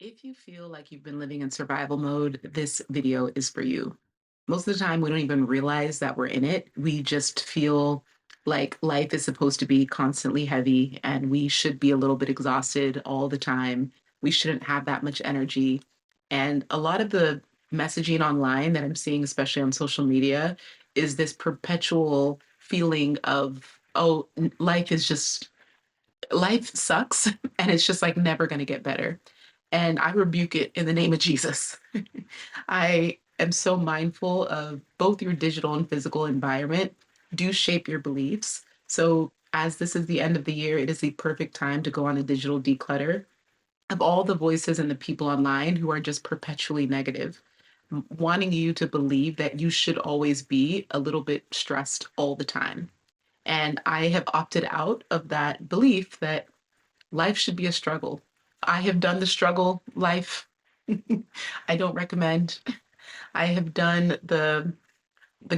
If you feel like you've been living in survival mode, this video is for you. Most of the time, we don't even realize that we're in it. We just feel like life is supposed to be constantly heavy and we should be a little bit exhausted all the time. We shouldn't have that much energy. And a lot of the messaging online that I'm seeing, especially on social media, is this perpetual feeling of, oh, life sucks and it's just like never going to get better. And I rebuke it in the name of Jesus. I am so mindful of both your digital and physical environment do shape your beliefs. So, as this is the end of the year, it is the perfect time to go on a digital declutter of all the voices and the people online who are just perpetually negative, wanting you to believe that you should always be a little bit stressed all the time. And I have opted out of that belief that life should be a struggle. I have done the struggle life. I don't recommend. I have done the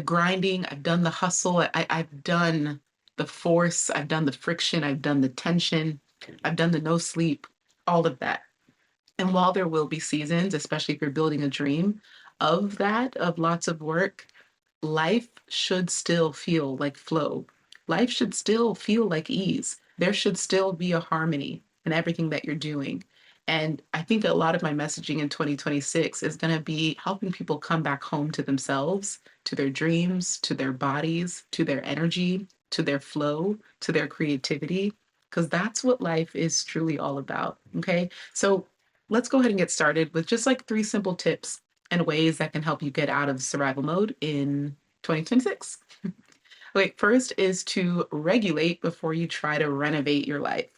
grinding, I've done the hustle, I've done the force, I've done the friction, I've done the tension, I've done the no sleep, all of that. And while there will be seasons, especially if you're building a dream of that, of lots of work, life should still feel like flow. Life should still feel like ease. There should still be a harmony in everything that you're doing. And I think a lot of my messaging in 2026 is going to be helping people come back home to themselves, to their dreams, to their bodies, to their energy, to their flow, to their creativity, because that's what life is truly all about. Okay. So let's go ahead and get started with just like three simple tips and ways that can help you get out of survival mode in 2026. Wait, first is to regulate before you try to renovate your life.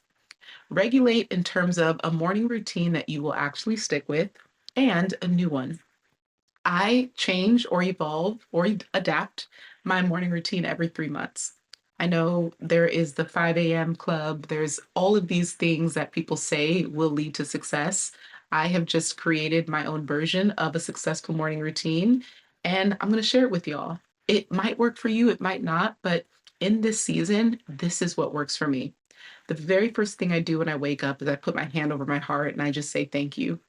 Regulate in terms of a morning routine that you will actually stick with and a new one. I change or evolve or adapt my morning routine every 3 months. I know there is the 5 a.m. club, there's all of these things that people say will lead to success. I have just created my own version of a successful morning routine, and I'm going to share it with y'all. It might work for you, it might not, but in this season, this is what works for me. The very first thing I do when I wake up is I put my hand over my heart and I just say thank you.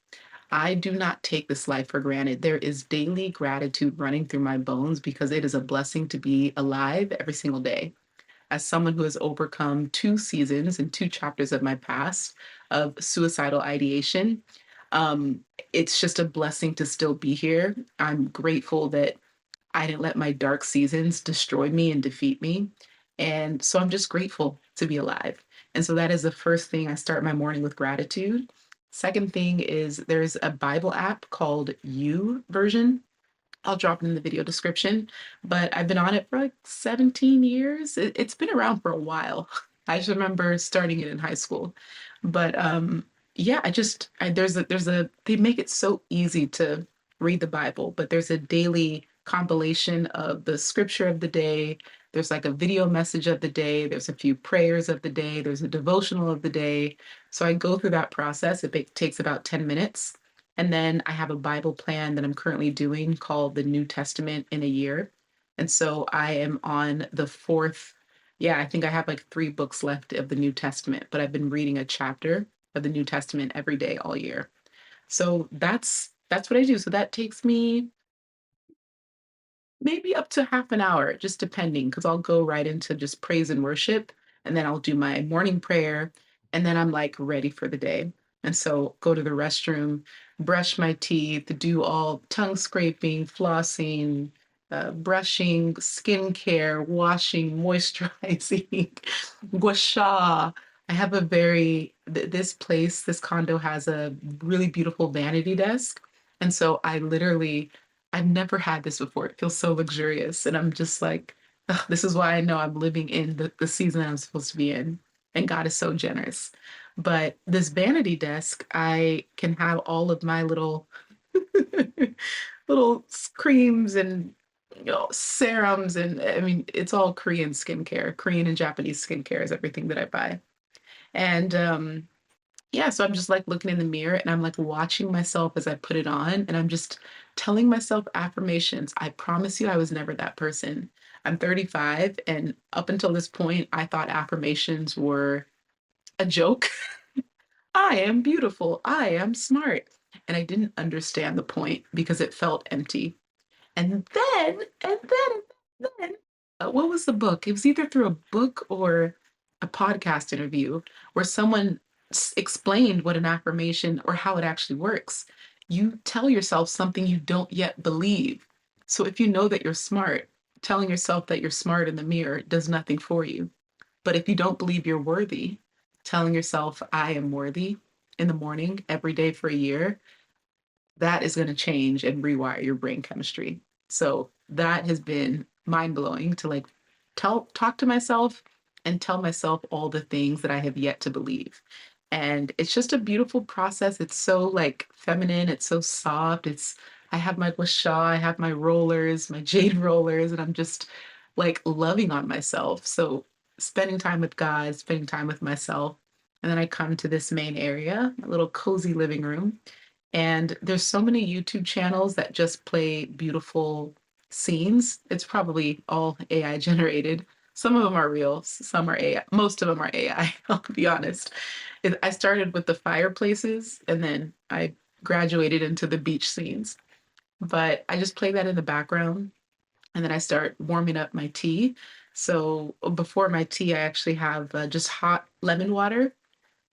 I do not take this life for granted. There is daily gratitude running through my bones because it is a blessing to be alive every single day. As someone who has overcome two seasons and two chapters of my past of suicidal ideation, it's just a blessing to still be here. I'm grateful that I didn't let my dark seasons destroy me and defeat me. And so I'm just grateful to be alive. And so that is the first thing. I start my morning with gratitude. Second thing is there's a Bible app called YouVersion. I'll drop it in the video description, but I've been on it for like 17 years. It's been around for a while. I just remember starting it in high school. But yeah, there's a they make it so easy to read the Bible, but there's a daily compilation of the scripture of the day. There's like a video message of the day. There's a few prayers of the day. There's a devotional of the day. So I go through that process. Takes about 10 minutes. And then I have a Bible plan that I'm currently doing called the New Testament in a year. And so I am on the fourth. Yeah, I think I have like three books left of the New Testament, but I've been reading a chapter of the New Testament every day all year. So that's what I do. So that takes me maybe up to half an hour, just depending, because I'll go right into just praise and worship, and then I'll do my morning prayer, and then I'm like ready for the day. And so go to the restroom, brush my teeth, do all tongue scraping, flossing, brushing, skincare, washing, moisturizing, gua sha. I have this place, this condo has a really beautiful vanity desk. And so I've never had this before. It feels so luxurious. And I'm just like, ugh, this is why I know I'm living in the season that I'm supposed to be in. And God is so generous. But this vanity desk, I can have all of my little little creams and serums, and I mean it's all Korean skincare. Korean and Japanese skincare is everything that I buy. And yeah, so I'm just like looking in the mirror and I'm like watching myself as I put it on and I'm just telling myself affirmations. I promise you I was never that person. I'm 35 and up until this point I thought affirmations were a joke. I am beautiful. I am smart. And I didn't understand the point because it felt empty. And then, what was the book? It was either through a book or a podcast interview where someone explained what an affirmation or how it actually works. You tell yourself something you don't yet believe. So if you know that you're smart, telling yourself that you're smart in the mirror does nothing for you. But if you don't believe you're worthy, telling yourself, I am worthy in the morning every day for a year, that is going to change and rewire your brain chemistry. So that has been mind blowing to like talk to myself and tell myself all the things that I have yet to believe. And it's just a beautiful process. It's so like feminine, it's so soft. I have my gua sha, I have my rollers, my jade rollers, and I'm just like loving on myself. So spending time with God, spending time with myself. And then I come to this main area, a little cozy living room, and there's so many YouTube channels that just play beautiful scenes. It's probably all AI generated. Some of them are real, some are AI. Most of them are AI, I'll be honest. I started with the fireplaces and then I graduated into the beach scenes. But I just play that in the background and then I start warming up my tea. So before my tea, I actually have just hot lemon water.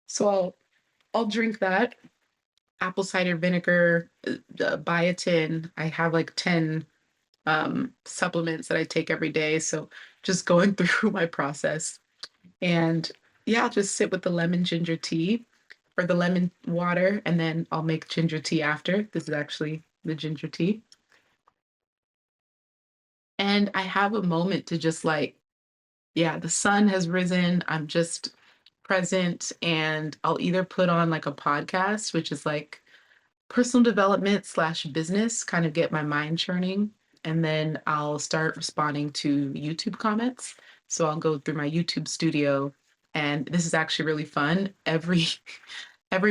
So I'll drink that, apple cider vinegar, biotin. I have like 10 supplements that I take every day. So just going through my process. And yeah, I'll just sit with the lemon ginger tea or the lemon water, and then I'll make ginger tea after. This is actually the ginger tea. And I have a moment to just like, yeah, the sun has risen. I'm just present, and I'll either put on like a podcast, which is like personal development slash business, kind of get my mind churning. And then I'll start responding to YouTube comments. So I'll go through my YouTube studio. And this is actually really fun. Every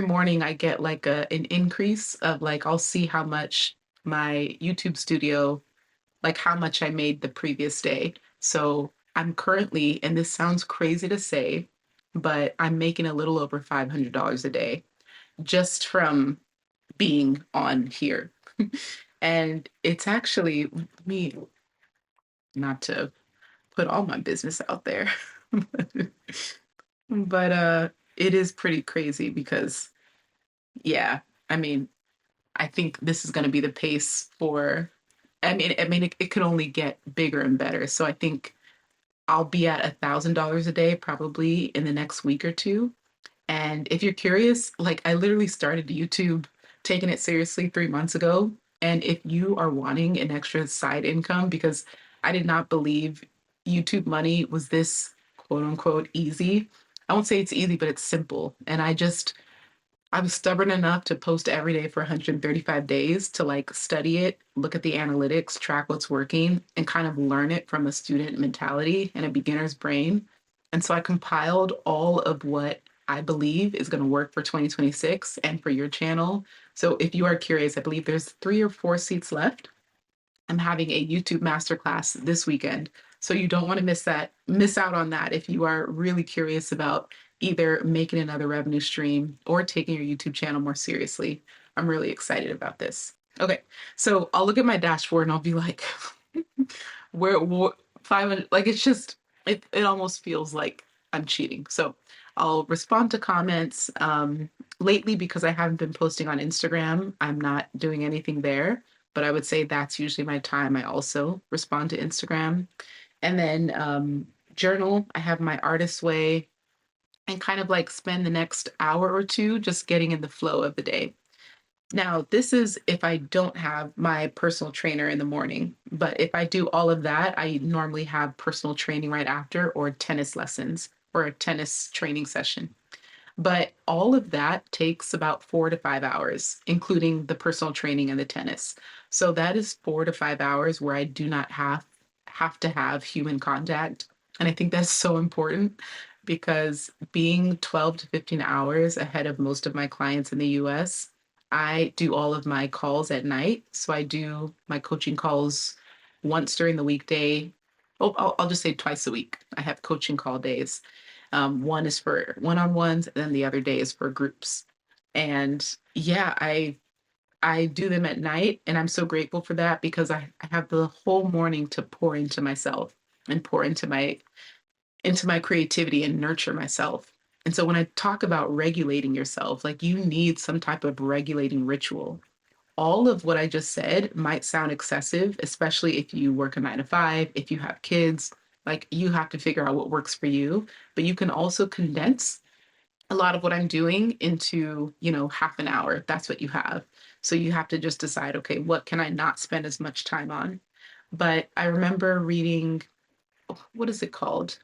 morning I get like an increase of like I'll see how much my YouTube studio, like how much I made the previous day. So I'm currently, and this sounds crazy to say, but I'm making a little over $500 a day just from being on here. And it's actually me, not to put all my business out there, but it is pretty crazy because yeah, I mean, I think this is going to be the pace for it could only get bigger and better. So I think I'll be at $1,000 a day probably in the next week or two. And if you're curious, like I literally started YouTube taking it seriously 3 months ago. And if you are wanting an extra side income, because I did not believe YouTube money was this quote unquote easy. I won't say it's easy, but it's simple. And I was stubborn enough to post every day for 135 days to like study it, look at the analytics, track what's working, and kind of learn it from a student mentality and a beginner's brain. And so I compiled all of what I believe is going to work for 2026 and for your channel. So if you are curious, I believe there's 3 or 4 seats left. I'm having a YouTube masterclass this weekend. So you don't want to miss out on that if you are really curious about either making another revenue stream or taking your YouTube channel more seriously. I'm really excited about this. Okay, so I'll look at my dashboard and I'll be like, where 500, like it almost feels like I'm cheating. So I'll respond to comments. Lately, because I haven't been posting on Instagram, I'm not doing anything there, but I would say that's usually my time. I also respond to Instagram. And then journal. I have my artist way and kind of like spend the next hour or two just getting in the flow of the day. Now, this is if I don't have my personal trainer in the morning, but if I do all of that, I normally have personal training right after or tennis lessons or a tennis training session. But all of that takes about 4 to 5 hours, including the personal training and the tennis. So that is 4 to 5 hours where I do not have to have human contact. And I think that's so important because being 12 to 15 hours ahead of most of my clients in the US, I do all of my calls at night. So I do my coaching calls once during the weekday. Oh, I'll just say twice a week. I have coaching call days. One is for one-on-ones, and then the other day is for groups. And yeah, I do them at night, and I'm so grateful for that because I have the whole morning to pour into myself and pour into my creativity and nurture myself. And so when I talk about regulating yourself, like you need some type of regulating ritual. All of what I just said might sound excessive, especially if you work a 9 to 5, if you have kids, like you have to figure out what works for you. But you can also condense a lot of what I'm doing into, half an hour. That's what you have. So you have to just decide, okay, what can I not spend as much time on? But I remember reading, what is it called?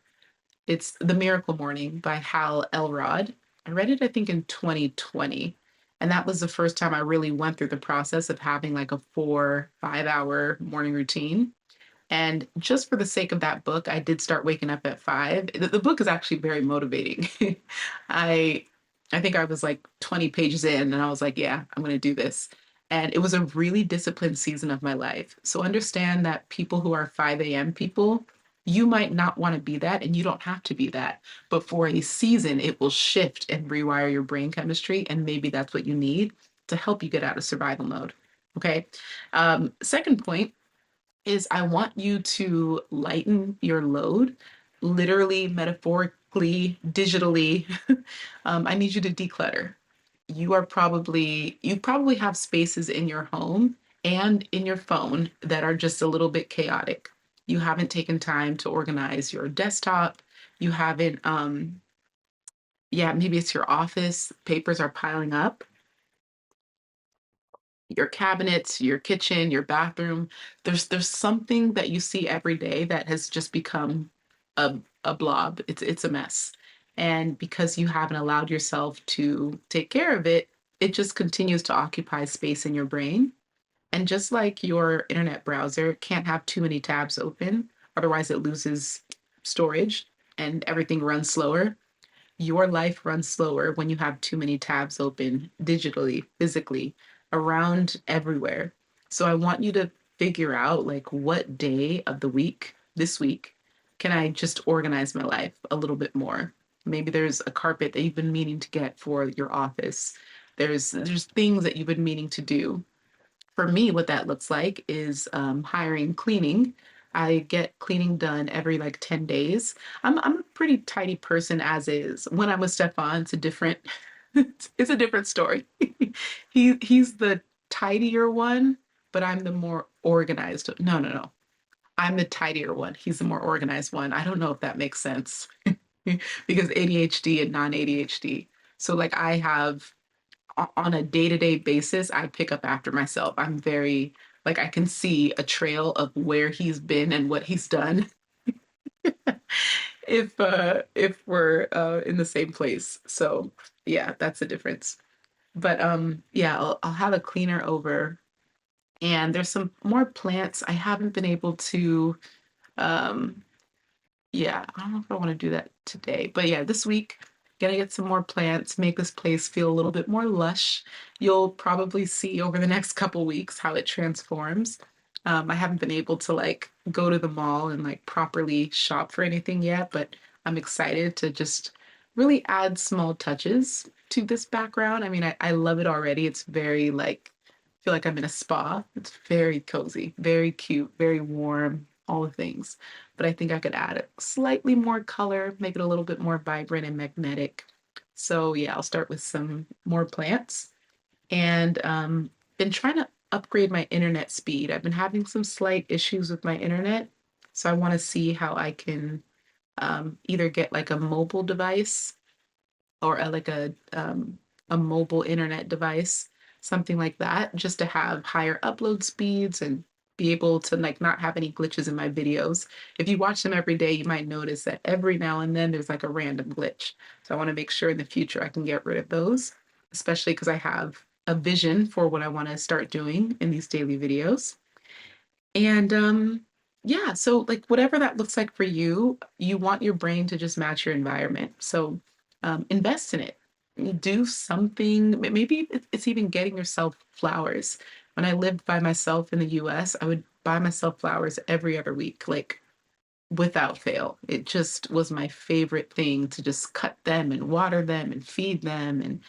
It's The Miracle Morning by Hal Elrod. I read it, I think, in 2020. And that was the first time I really went through the process of having like a 4, 5 hour morning routine. And just for the sake of that book, I did start waking up at 5. The book is actually very motivating. I I think I was like 20 pages in and I was like, yeah, I'm going to do this. And it was a really disciplined season of my life. So understand that people who are 5 a.m. people, you might not want to be that and you don't have to be that. But for a season, it will shift and rewire your brain chemistry. And maybe that's what you need to help you get out of survival mode. Okay. Second point is I want you to lighten your load, literally, metaphorically, digitally. I need you to declutter. You probably have spaces in your home and in your phone that are just a little bit chaotic. You haven't taken time to organize your desktop. You haven't, yeah, maybe it's your office, papers are piling up, your cabinets, your kitchen, your bathroom. There's something that you see every day that has just become a blob. It's a mess. And because you haven't allowed yourself to take care of it, it just continues to occupy space in your brain. And just like your internet browser can't have too many tabs open, otherwise it loses storage and everything runs slower. Your life runs slower when you have too many tabs open digitally, physically, around everywhere. So I want you to figure out like what day of the week, this week, can I just organize my life a little bit more? Maybe there's a carpet that you've been meaning to get for your office. There's things that you've been meaning to do. For me, what that looks like is hiring cleaning. I get cleaning done every like 10 days. I'm a pretty tidy person as is. When I'm with Stefan, it's a different it's a different story. He's the tidier one, but I'm the more organized. No, no, no. I'm the tidier one. He's the more organized one. I don't know if that makes sense because ADHD and non-ADHD. So like I have on a day-to-day basis, I pick up after myself. I'm very like I can see a trail of where he's been and what he's done if we're in the same place. So yeah, that's the difference. But yeah, I'll have a cleaner over and there's some more plants I haven't been able to um yeah, I don't know if I want to do that today, but yeah, this week, gonna get some more plants, make this place feel a little bit more lush. You'll probably see over the next couple weeks how it transforms. I haven't been able to like go to the mall and like properly shop for anything yet, but I'm excited to just really add small touches to this background. I mean, I love it already. It's very like, I feel like I'm in a spa. It's very cozy, very cute, very warm, all the things, but I think I could add slightly more color, make it a little bit more vibrant and magnetic. So yeah, I'll start with some more plants and been trying to upgrade my internet speed. I've been having some slight issues with my internet, so I want to see how I can either get like a mobile device or a mobile internet device, something like that, just to have higher upload speeds and be able to like not have any glitches in my videos. If you watch them every day, you might notice that every now and then there's like a random glitch. So I want to make sure in the future I can get rid of those, especially because I have a vision for what I want to start doing in these daily videos. And yeah, so like whatever that looks like for you, you want your brain to just match your environment. So invest in it. Do something. Maybe it's even getting yourself flowers. When I lived by myself in the US, I would buy myself flowers every other week, like without fail. It just was my favorite thing to just cut them and water them and feed them. And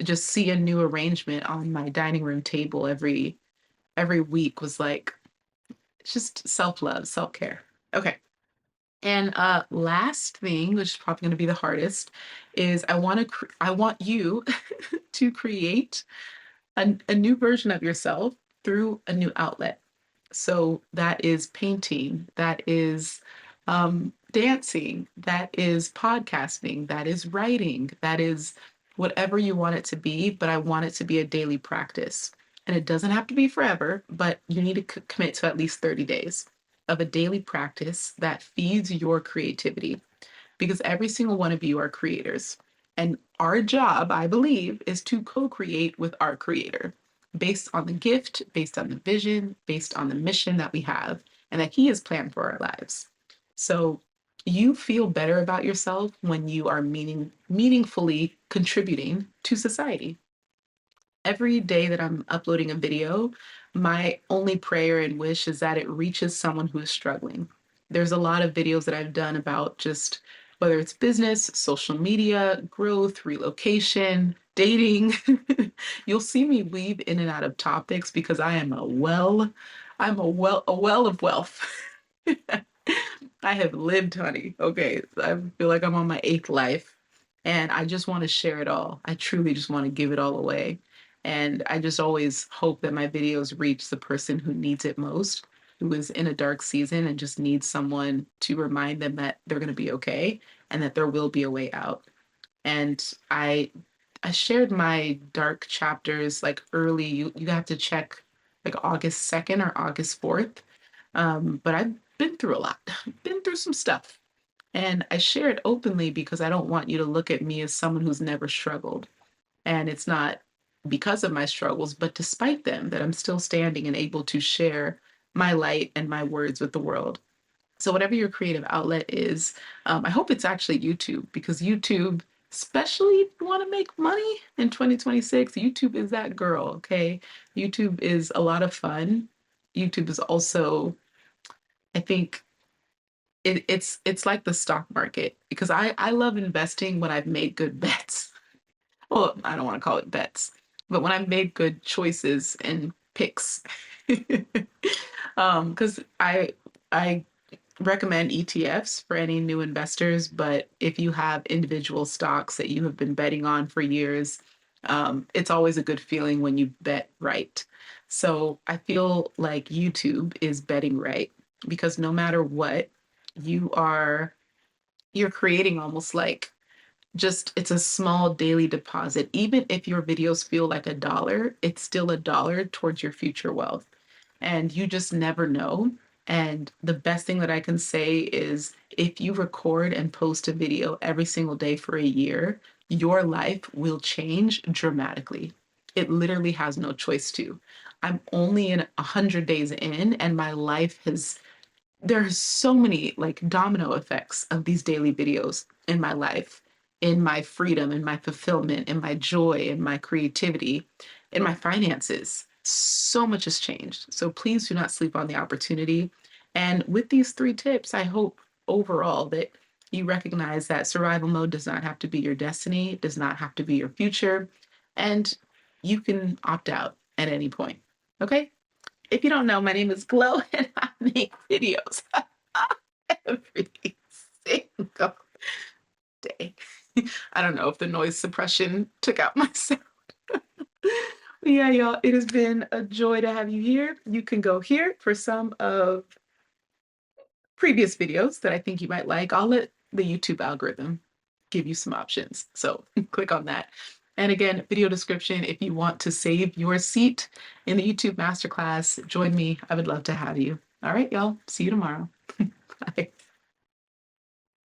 just see a new arrangement on my dining room table every week was like, it's just self-love, self-care. Okay. And last thing, which is probably going to be the hardest, is I want you to create a new version of yourself through a new outlet. So that is painting, that is dancing, that is podcasting, that is writing, that is whatever you want it to be. But I want it to be a daily practice. And it doesn't have to be forever, but you need to commit to at least 30 days of a daily practice that feeds your creativity, because every single one of you are creators. And our job, I believe, is to co create with our creator based on the gift, based on the vision, based on the mission that we have and that He has planned for our lives. So you feel better about yourself when you are meaningfully contributing to society. Every day that I'm uploading a video, my only prayer and wish is that it reaches someone who is struggling. There's a lot of videos that I've done about just whether it's business, social media, growth, relocation, dating. You'll see me weave in and out of topics because I'm a well of wealth. I have lived, honey. Okay. I feel like I'm on my eighth life and I just want to share it all. I truly just want to give it all away. And I just always hope that my videos reach the person who needs it most, who is in a dark season and just needs someone to remind them that they're going to be okay and that there will be a way out. And I shared my dark chapters like early. You have to check like August 2nd or August 4th. But I've been through a lot, been through some stuff. And I share it openly because I don't want you to look at me as someone who's never struggled. And it's not because of my struggles, but despite them, that I'm still standing and able to share my light and my words with the world. So, whatever your creative outlet is, I hope it's actually YouTube, because YouTube, especially if you want to make money in 2026, YouTube is that girl, okay? YouTube is a lot of fun. YouTube is also, I think, it's like the stock market, because I love investing when I've made good bets. Well, I don't want to call it bets, but when I've made good choices and picks. Because I recommend ETFs for any new investors, but if you have individual stocks that you have been betting on for years, it's always a good feeling when you bet right. So I feel like YouTube is betting right, because no matter what, you are you're creating almost like, just it's a small daily deposit. Even if your videos feel like a dollar, it's still a dollar towards your future wealth. And you just never know. And the best thing that I can say is if you record and post a video every single day for a year, your life will change dramatically. It literally has no choice to. I'm only in 100 days in, and my life has there's so many like domino effects of these daily videos in my life, in my freedom, in my fulfillment, in my joy, in my creativity, in my finances. So much has changed. So please do not sleep on the opportunity. And with these three tips, I hope overall that you recognize that survival mode does not have to be your destiny, does not have to be your future, and you can opt out at any point. Okay? If you don't know, my name is Glow and I make videos every single day. I don't know if the noise suppression took out my sound. But yeah, y'all, it has been a joy to have you here. You can go here for some of previous videos that I think you might like. I'll let the YouTube algorithm give you some options. So click on that. And again, video description, if you want to save your seat in the YouTube masterclass, join me. I would love to have you. All right, y'all. See you tomorrow. Bye.